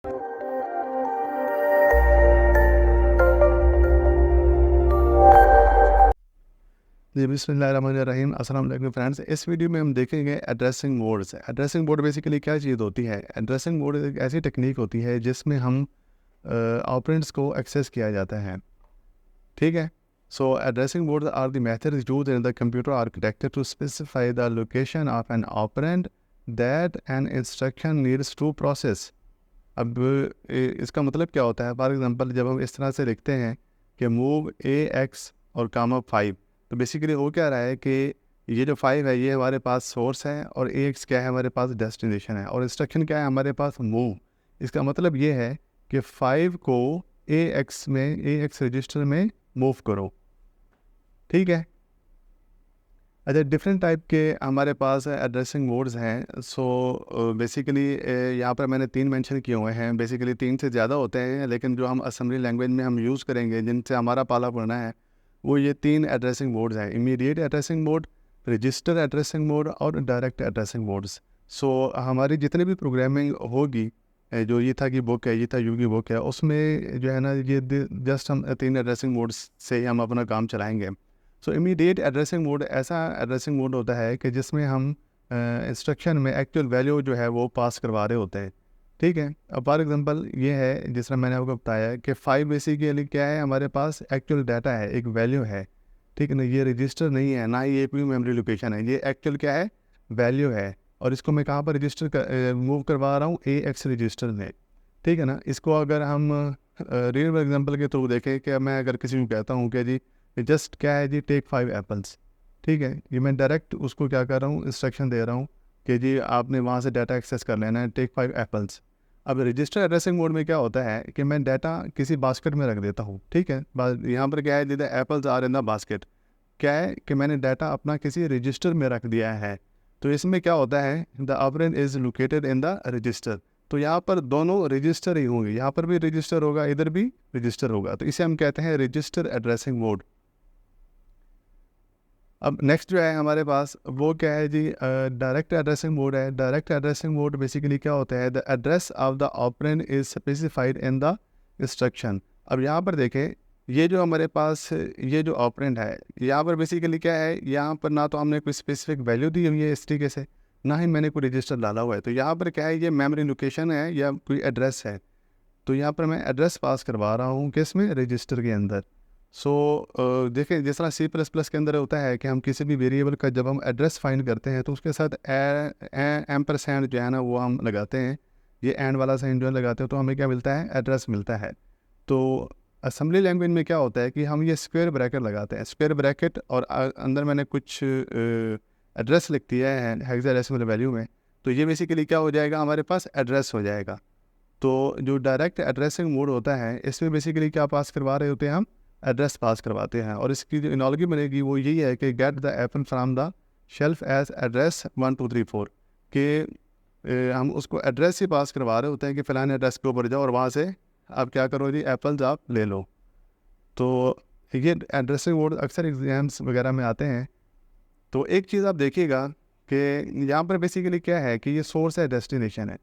जी, बिस्मिल्लाहिर्रहमानिर्रहीम। अस्सलाम वालेकुम फ्रेंड्स। इस वीडियो में हम देखेंगे addressing modes. Addressing mode basically क्या चीज़ होती है? एड्रेसिंग मोड एक ऐसी टेक्निक होती है जिसमें हम ऑपरेंड्स को एक्सेस किया जाता है। ठीक है? So addressing modes are the methods used in the computer architecture to specify the location of an operand that an instruction needs to process. अब इसका मतलब क्या होता है? फॉर एग्जांपल, जब हम इस तरह से लिखते हैं कि मूव ए एक्स और कामा 5, तो बेसिकली हो क्या रहा है कि ये जो 5 है ये हमारे पास सोर्स है और ए एक्स क्या है, हमारे पास डेस्टिनेशन है, और इंस्ट्रक्शन क्या है हमारे पास, मूव। इसका मतलब ये है कि 5 को ए एक्स रजिस्टर में मूव करो। ठीक है? अच्छा, डिफरेंट टाइप के हमारे पास एड्रेसिंग मोड्स हैं। सो बेसिकली यहाँ पर मैंने 3 मेंशन किए हुए हैं। बेसिकली 3 से ज़्यादा होते हैं, लेकिन जो हम असेंबली लैंग्वेज में हम यूज़ करेंगे, जिनसे हमारा पाला पड़ना है, वो ये 3 एड्रेसिंग मोड्स हैं: immediate addressing mode, register addressing mode और डायरेक्ट एड्रेसिंग मोड्स। सो हमारी जितनी भी प्रोग्रामिंग होगी, जो ये था की बुक है, ये था यू की बुक है, उसमें जो है ना, ये जस्ट हम 3 एड्रेसिंग मोड्स से ही हम अपना काम चलाएँगे। सो इमीडिएट एड्रेसिंग मोड ऐसा एड्रेसिंग मोड होता है कि जिसमें हम इंस्ट्रक्शन में एक्चुअल वैल्यू जो है वो पास करवा रहे होते हैं। ठीक है? अब फॉर एग्जांपल ये है, जिस तरह मैंने आपको बताया कि 5 बेसिकली क्या है, हमारे पास एक्चुअल डाटा है, एक वैल्यू है। ठीक है ना? ये रजिस्टर नहीं है, ना ही ये कोई मेमोरी लोकेशन है, ये एक्चुअल क्या है, वैल्यू है। और इसको मैं कहाँ पर मूव करवा रहा हूँ, ए एक्स रजिस्टर में। ठीक है ना? इसको अगर हम रियल एग्जांपल के थ्रू देखें कि मैं अगर किसी को कहता हूँ कि जी जस्ट क्या है जी, टेक 5 एप्पल्स। ठीक है? ये मैं डायरेक्ट उसको क्या कर रहा हूँ, इंस्ट्रक्शन दे रहा हूँ कि जी आपने वहाँ से डाटा एक्सेस कर लेना है, टेक 5 एप्पल्स। अब रजिस्टर एड्रेसिंग मोड में क्या होता है कि मैं डाटा किसी बास्केट में रख देता हूँ। ठीक है? यहाँ पर क्या है, the apples are in the basket. क्या है कि मैंने डाटा अपना किसी रजिस्टर में रख दिया है। तो इसमें क्या होता है, the operand is located in the register. तो यहाँ पर दोनों रजिस्टर ही होंगे, यहाँ पर भी रजिस्टर होगा, इधर भी रजिस्टर होगा। तो इसे हम कहते हैं रजिस्टर एड्रेसिंग मोड। अब नेक्स्ट जो है हमारे पास, वो क्या है जी, डायरेक्ट एड्रेसिंग मोड है। डायरेक्ट एड्रेसिंग मोड बेसिकली क्या होता है, the address of the operand is specified in the instruction. अब यहाँ पर देखें, ये जो हमारे पास ये जो ऑपरेंड है, यहाँ पर बेसिकली क्या है, यहाँ पर ना तो हमने कोई स्पेसिफिक वैल्यू दी हुई है इस तरीके से, ना ही मैंने कोई रजिस्टर डाला हुआ है। तो यहाँ पर क्या है, ये मेमोरी लोकेशन है या कोई एड्रेस है। तो यहाँ पर मैं एड्रेस पास करवा रहा हूँ किस में, रजिस्टर के अंदर। सो देखें, जिस तरह सी प्लस प्लस के अंदर होता है कि हम किसी भी वेरिएबल का जब हम एड्रेस फाइंड करते हैं तो उसके साथ एम्परसेंड जो है ना वो हम लगाते हैं, ये एंड वाला साइन जो है लगाते हैं, तो हमें क्या मिलता है, एड्रेस मिलता है। तो असेंबली लैंग्वेज में क्या होता है कि हम ये स्क्वायर ब्रैकेट लगाते हैं, स्क्वायर ब्रैकेट, और अंदर मैंने कुछ एड्रेस लिख दिया है हेक्साडेसिमल वैल्यू में, तो ये बेसिकली क्या हो जाएगा, हमारे पास एड्रेस हो जाएगा। तो जो डायरेक्ट एड्रेसिंग मोड होता है, इसमें बेसिकली क्या पास करवा रहे होते हैं, हम एड्रेस पास करवाते हैं। और इसकी जो एनालॉजी बनेगी वो यही है कि get the apple from the shelf as address 1 2 3 4, कि हम उसको एड्रेस ही पास करवा रहे होते हैं कि फ़लान एड्रेस के ऊपर जाओ और वहाँ से आप क्या करो जी, एप्पल्स आप ले लो। तो ये एड्रेसिंग मोड अक्सर एग्जाम्स वगैरह में आते हैं। तो एक चीज़ आप देखिएगा कि यहाँ पर बेसिकली क्या है कि ये सोर्स है, डेस्टिनेशन है।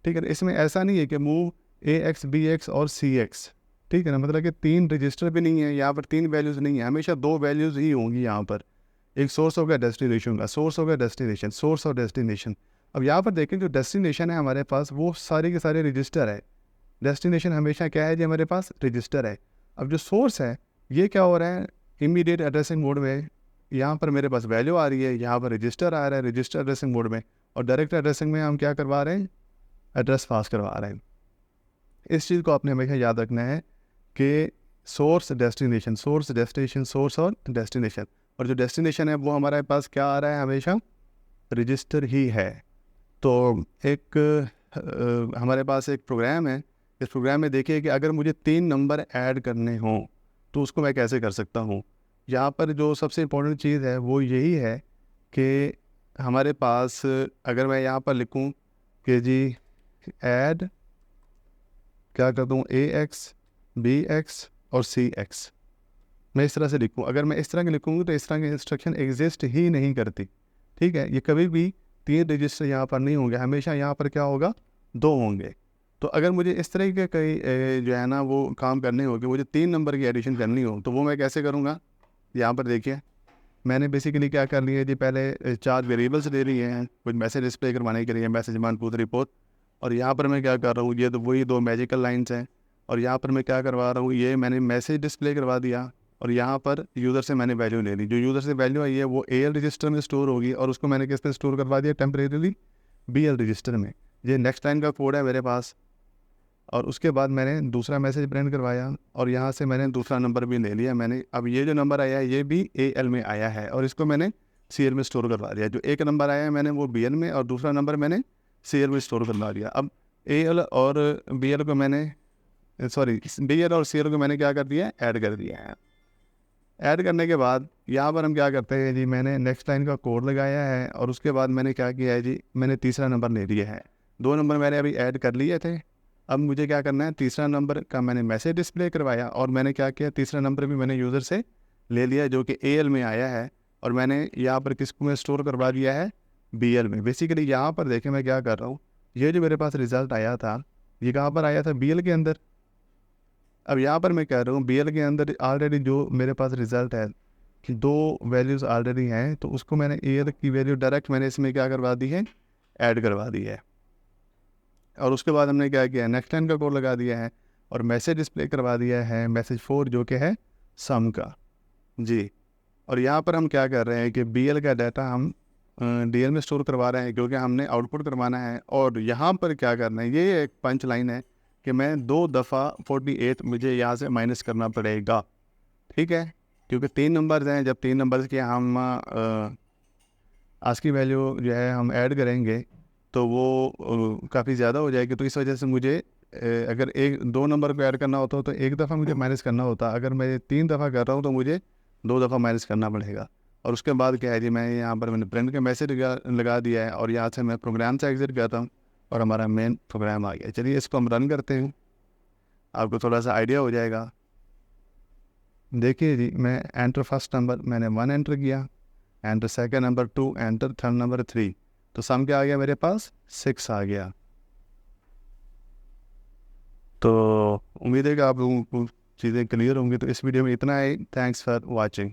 ठीक है? इसमें ऐसा नहीं है कि मूव ए एक्स बी एक्स और सी एक्स। ठीक है ना? मतलब कि 3 रजिस्टर भी नहीं है यहाँ पर, 3 वैल्यूज़ नहीं है, हमेशा 2 वैल्यूज़ ही होंगी यहाँ पर। एक सोर्स हो गया, डेस्टिनेशन का सोर्स हो गया, डेस्टिनेशन, सोर्स और डेस्टिनेशन। अब यहाँ पर देखें, जो डेस्टिनेशन है हमारे पास वो सारे के सारे रजिस्टर है। डेस्टिनेशन हमेशा क्या है जी, हमारे पास रजिस्टर है। अब जो सोर्स है, ये क्या हो रहा है, इमीडिएट एड्रेसिंग मोड में यहाँ पर मेरे पास वैल्यू आ रही है, यहाँ पर रजिस्टर आ रहा है रजिस्टर एड्रेसिंग मोड में, और डायरेक्ट एड्रेसिंग में हम क्या करवा रहे हैं, एड्रेस पास करवा रहे हैं। इस चीज़ को आपने हमेशा याद रखना है कि source destination, source destination, source और डेस्टिनेशन, और जो डेस्टिनेशन है वो हमारे पास क्या आ रहा है, हमेशा रजिस्टर ही है। तो एक हमारे पास एक प्रोग्राम है, इस प्रोग्राम में देखिए कि अगर मुझे 3 नंबर ऐड करने हों तो उसको मैं कैसे कर सकता हूँ। यहाँ पर जो सबसे इम्पोर्टेंट चीज़ है वो यही है कि हमारे पास अगर मैं यहाँ पर लिखूँ कि जी ऐड, क्या कर दूँ, ए एक्स बी एक्स और सी एक्स, मैं इस तरह से लिखूँ। अगर मैं इस तरह के लिखूँगी तो इस तरह की इंस्ट्रक्शन एग्जिस्ट ही नहीं करती। ठीक है? ये कभी भी 3 रजिस्टर यहाँ पर नहीं होंगे, हमेशा यहाँ पर क्या होगा, 2 होंगे। तो तो अगर मुझे इस तरह के कई जो है ना वो काम करने हो कि मुझे 3 नंबर की एडिशन करनी हो, तो वो मैं कैसे करूँगा? यहाँ पर देखिए, मैंने बेसिकली क्या कर लिया जी, पहले 4 वेरिएबल्स ले लिए हैं कुछ मैसेज डिस्प्ले करवाने के लिए, message one two three four. और यहाँ पर मैं क्या कर रहा हूँ, ये तो वही 2 मैजिकल लाइन्स हैं। और यहाँ पर मैं क्या करवा रहा हूँ, ये मैंने मैसेज डिस्प्ले करवा दिया और यहाँ पर यूज़र से मैंने वैल्यू ले ली। जो यूज़र से वैल्यू आई है वो AL रजिस्टर में स्टोर होगी और उसको मैंने किस में स्टोर करवा दिया, टेम्परेरीली BL रजिस्टर में। ये नेक्स्ट लाइन का कोड है मेरे पास। और उसके बाद मैंने दूसरा मैसेज प्रिंट करवाया और यहाँ से मैंने दूसरा नंबर भी ले लिया मैंने। अब ये जो नंबर आया है ये भी AL में आया है और इसको मैंने CL में स्टोर करवा दिया। जो एक नंबर आया है मैंने वो BL में और दूसरा नंबर मैंने CL में स्टोर करवा दिया। अब AL और BL को मैंने BL और CL को मैंने क्या कर दिया, ऐड कर दिया है। ऐड करने के बाद यहाँ पर हम क्या करते हैं जी, मैंने नेक्स्ट लाइन का कोड लगाया है और उसके बाद मैंने क्या किया है जी, मैंने तीसरा नंबर ले लिया है। 2 नंबर मैंने अभी ऐड कर लिए थे। अब मुझे क्या करना है, तीसरा नंबर का मैंने मैसेज डिस्प्ले करवाया और मैंने क्या किया, तीसरा नंबर भी मैंने यूज़र से ले लिया जो कि AL में आया है और मैंने यहाँ पर किसको में स्टोर करवा दिया है, BL में। बेसिकली यहाँ पर देखें मैं क्या कर रहा हूँ, ये जो मेरे पास रिज़ल्ट आया था ये कहाँ पर आया था, BL के अंदर। अब यहाँ पर मैं कह रहा हूँ BL के अंदर ऑलरेडी जो मेरे पास रिज़ल्ट है कि 2 वैल्यूज़ ऑलरेडी हैं, तो उसको मैंने AL की वैल्यू डायरेक्ट मैंने इसमें क्या करवा दी है, ऐड करवा दी है। और उसके बाद हमने क्या किया, नेक्स्ट लाइन का कोड लगा दिया है और मैसेज डिस्प्ले करवा दिया है मैसेज 4 जो कि है सम का जी। और यहाँ पर हम क्या कर रहे हैं कि BL का डाटा हम DL में स्टोर करवा रहे हैं क्योंकि हमने आउटपुट करवाना है। और यहाँ पर क्या करना है, ये एक पंच लाइन है कि मैं 2 दफ़ा 48 मुझे यहाँ से माइनस करना पड़ेगा, ठीक है। क्योंकि 3 नंबर्स हैं, जब 3 नंबर्स के हम आज की वैल्यू जो है हम ऐड करेंगे तो वो काफ़ी ज़्यादा हो जाएगी। तो इस वजह से मुझे अगर 2 नंबर को ऐड करना होता तो एक दफ़ा मुझे माइनस करना होता, अगर मैं 3 दफ़ा कर रहा हूँ तो मुझे 2 दफ़ा माइनस करना पड़ेगा। और उसके बाद क्या है जी, मैं यहाँ पर मैंने प्रिंट का मैसेज लगा दिया है और यहाँ से मैं प्रोग्राम से एग्जिट करता हूँ और हमारा मेन प्रोग्राम आ गया। चलिए इसको हम रन करते हैं, आपको थोड़ा सा आइडिया हो जाएगा। देखिए जी, मैं एंटर फर्स्ट नंबर मैंने 1 एंटर किया, enter second number 2, enter third number 3, तो सम क्या आ गया मेरे पास, 6 आ गया। तो उम्मीद है कि आप लोगों को चीज़ें क्लियर होंगी। तो इस वीडियो में इतना ही। Thanks for watching.